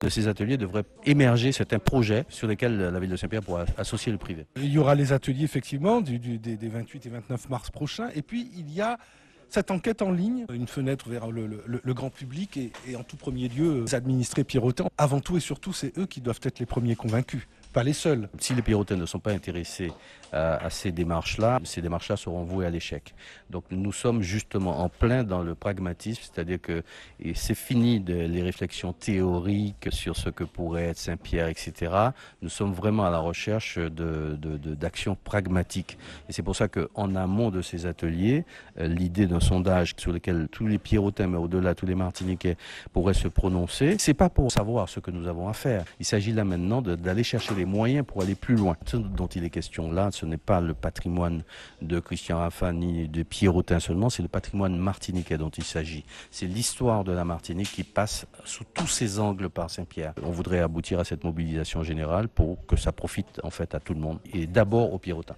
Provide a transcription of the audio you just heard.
De ces ateliers devrait émerger certains projets sur lesquels la ville de Saint-Pierre pourra associer le privé. Il y aura les ateliers effectivement des 28 et 29 mars prochains. Et puis il y a cette enquête en ligne, une fenêtre vers le grand public et en tout premier lieu les administrés pierrotins. Avant tout et surtout, c'est eux qui doivent être les premiers convaincus, pas les seuls. Si les pierrotins ne sont pas intéressés à ces démarches-là seront vouées à l'échec. Donc nous sommes justement en plein dans le pragmatisme, c'est-à-dire que c'est fini les réflexions théoriques sur ce que pourrait être Saint-Pierre, etc. Nous sommes vraiment à la recherche d'actions pragmatiques. Et c'est pour ça qu'en amont de ces ateliers, l'idée d'un sondage sur lequel tous les pierrotins, mais au-delà tous les Martiniquais pourraient se prononcer, c'est pas pour savoir ce que nous avons à faire. Il s'agit là maintenant d'aller chercher les moyens pour aller plus loin. Ce dont il est question là, ce n'est pas le patrimoine de Christian Raffa ni de pierrotin seulement, c'est le patrimoine martiniquais dont il s'agit. C'est l'histoire de la Martinique qui passe sous tous ses angles par Saint-Pierre. On voudrait aboutir à cette mobilisation générale pour que ça profite en fait à tout le monde et d'abord aux pierrotins.